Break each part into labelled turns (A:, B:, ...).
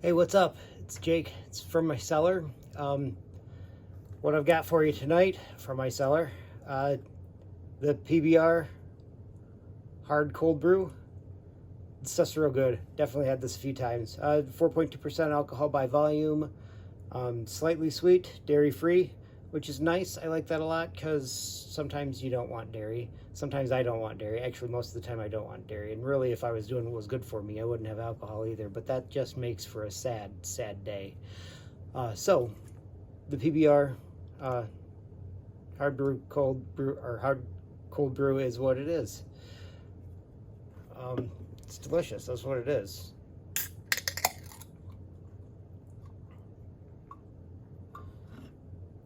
A: Hey, what's up? It's Jake. It's from my cellar. What I've got for you tonight from my cellar, the PBR hard cold brew. This stuff's real good. Definitely had this a few times. 4.2% alcohol by volume, slightly sweet, dairy free, which is nice. I like that a lot because sometimes you don't want dairy. Sometimes I don't want dairy. Actually, most of the time I don't want dairy. And really, if I was doing what was good for me, I wouldn't have alcohol either. But that just makes for a sad, sad day. So, the PBR hard brew, cold brew, or hard cold brew is what it is. It's delicious. That's what it is.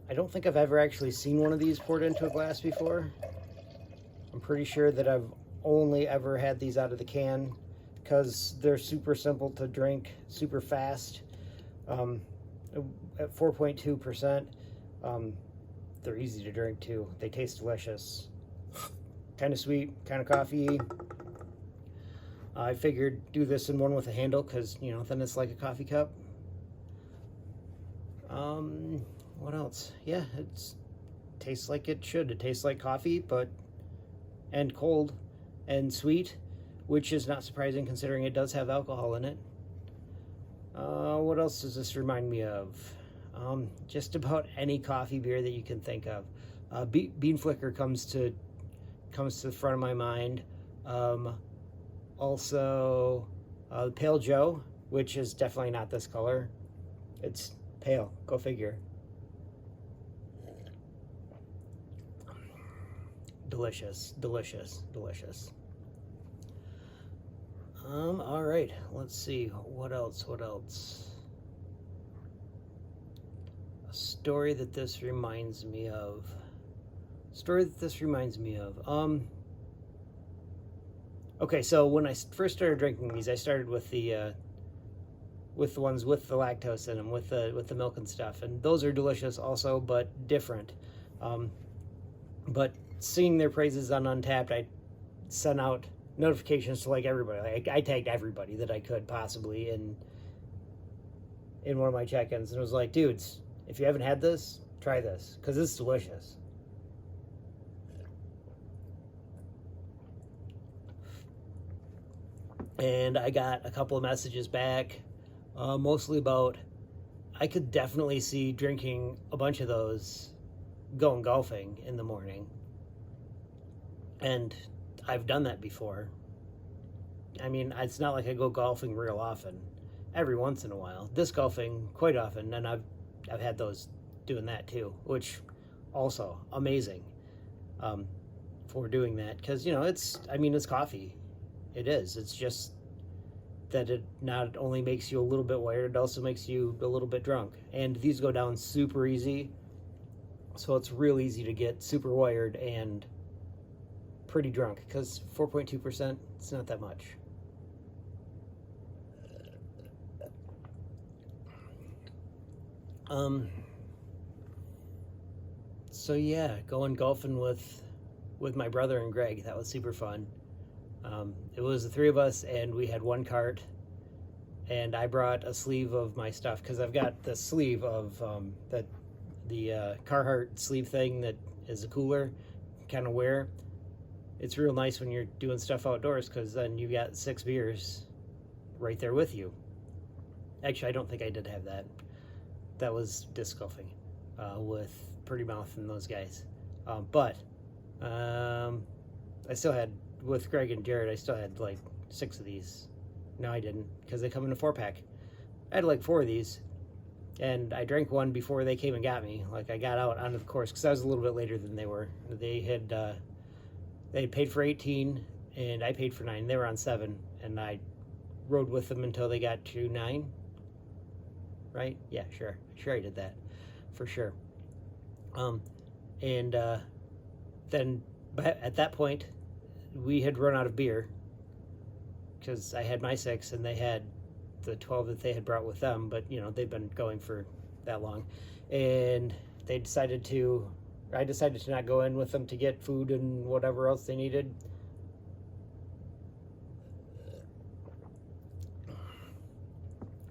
A: I don't think I've ever actually seen one of these poured into a glass before. I'm pretty sure that I've only ever had these out of the can because they're super simple to drink, super fast. At 4.2%, they're easy to drink too. They taste delicious. Kind of sweet, kind of coffee. I figured do this in one with a handle because, you know, then it's like a coffee cup. What else? Yeah, it tastes like it should. It tastes like coffee, and cold and sweet, which is not surprising considering it does have alcohol in it. What else does this remind me of? Just about any coffee beer that you can think of. Bean Flicker comes to the front of my mind. Also, Pale Joe, which is definitely not this color. It's pale. Go figure. Delicious, delicious, delicious. All right, let's see. What else? A story that this reminds me of. Okay, so when I first started drinking these, I started with the ones with the lactose in them, with the milk and stuff, and those are delicious also, but different. But seeing their praises on Untapped, I sent out notifications to like everybody. Like I tagged everybody that I could possibly in one of my check-ins, and it was like, dudes, if you haven't had this, try this because it's delicious. And I got a couple of messages back, mostly about I could definitely see drinking a bunch of those going golfing in the morning. And I've done that before. I mean, it's not like I go golfing real often. Every once in a while. Disc golfing quite often, and I've had those doing that too, which also amazing for doing that because, you know, it's coffee. It is. It's just that it not only makes you a little bit wired, it also makes you a little bit drunk. And these go down super easy. So it's real easy to get super wired and pretty drunk because 4.2%, it's not that much. So yeah, going golfing with my brother and Greg, that was super fun. It was the three of us, and we had one cart, and I brought a sleeve of my stuff because I've got the sleeve of the Carhartt sleeve thing that is a cooler kind of wear. It's real nice when you're doing stuff outdoors because then you got 6 beers right there with you. Actually, I don't think I did have that. That was disc golfing with Pretty Mouth and those guys. But I still had, with Greg and Jared, I still had like 6 of these. No, I didn't, because they come in a 4-pack. I had like 4 of these, and I drank one before they came and got me. Like, I got out onto the course because I was a little bit later than they were. They had paid for 18, and I paid for 9. They were on 7, and I rode with them until they got to 9. Right? Yeah, sure I did that, for sure. And then at that point, we had run out of beer because I had my 6 and they had the 12 that they had brought with them, but you know, they've been going for that long, and I decided to not go in with them to get food and whatever else they needed.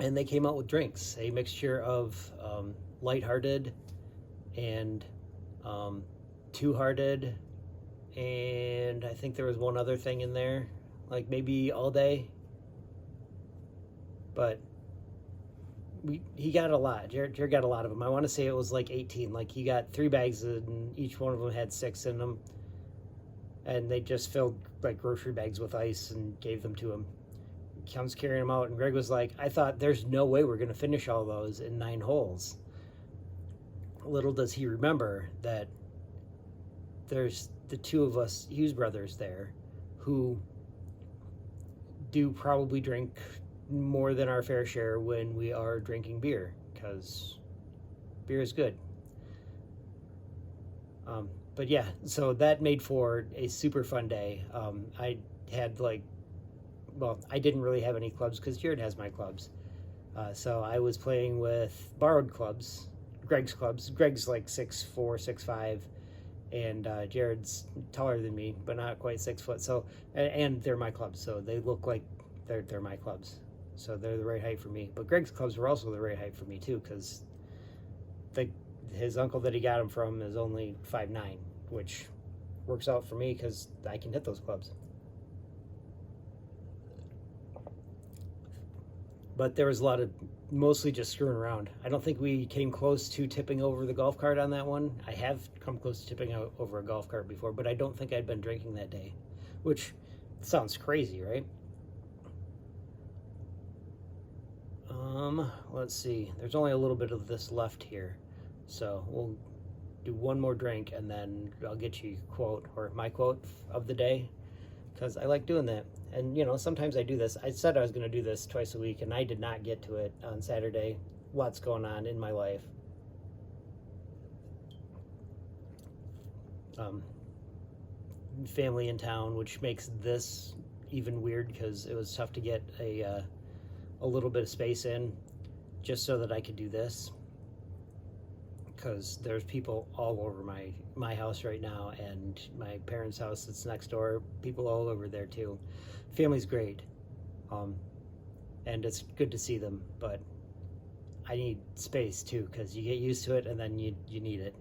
A: and they came out with drinks, a mixture of lighthearted and two-hearted, and I think there was one other thing in there, like maybe all day. But he got a lot. Jared got a lot of them. I want to say it was like 18. Like he got 3 bags and each one of them had 6 in them. And they just filled like grocery bags with ice and gave them to him. He comes carrying them out, and Greg was like, I thought there's no way we're going to finish all those in 9 holes. Little does he remember that there's the 2 of us Hughes brothers there who do probably drink more than our fair share when we are drinking beer, because beer is good. But yeah, so that made for a super fun day. I had I didn't really have any clubs because Jared has my clubs. So I was playing with borrowed clubs, Greg's clubs. Greg's like 6'4", 6'5", and Jared's taller than me, but not quite 6 foot. So, and they're my clubs, so they look like they're my clubs. So they're the right height for me. But Greg's clubs were also the right height for me too, because his uncle that he got them from is only 5'9", which works out for me because I can hit those clubs. But there was a lot of mostly just screwing around. I don't think we came close to tipping over the golf cart on that one. I have come close to tipping over a golf cart before, but I don't think I'd been drinking that day, which sounds crazy, right? Let's see. There's only a little bit of this left here, so we'll do one more drink, and then I'll get you a quote, or my quote of the day, because I like doing that. And you know, sometimes I do this. I said I was going to do this twice a week, and I did not get to it on Saturday. Lots going on in my life. Family in town, which makes this even weird because it was tough to get a little bit of space in just so that I could do this, because there's people all over my house right now, and my parents' house that's next door, people all over there too. Family's great, and it's good to see them, but I need space too, because you get used to it and then you need it.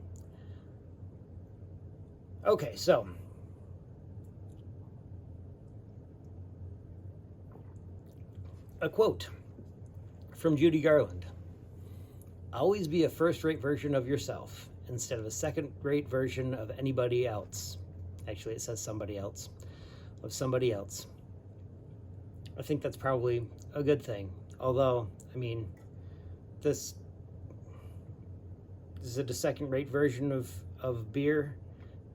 A: Okay, so a quote from Judy Garland. Always be a first-rate version of yourself instead of a second-rate version of anybody else. Actually, it says somebody else. Of somebody else. I think that's probably a good thing. Although, I mean, is it a second-rate version of beer?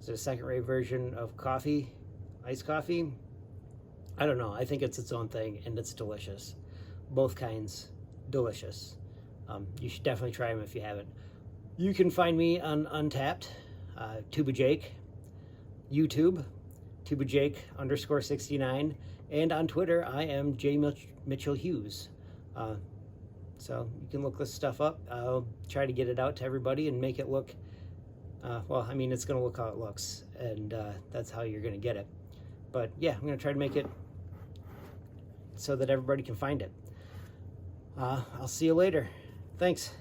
A: Is it a second-rate version of coffee? Iced coffee? I don't know. I think it's its own thing, and it's delicious. Both kinds, delicious. You should definitely try them if you haven't. You can find me on Untapped, Tuba Jake, YouTube, Tuba Jake _69, and on Twitter, I am J. Mitchell Hughes. So you can look this stuff up. I'll try to get it out to everybody and make it look, well, I mean, it's going to look how it looks, and that's how you're going to get it. But yeah, I'm going to try to make it so that everybody can find it. I'll see you later. Thanks.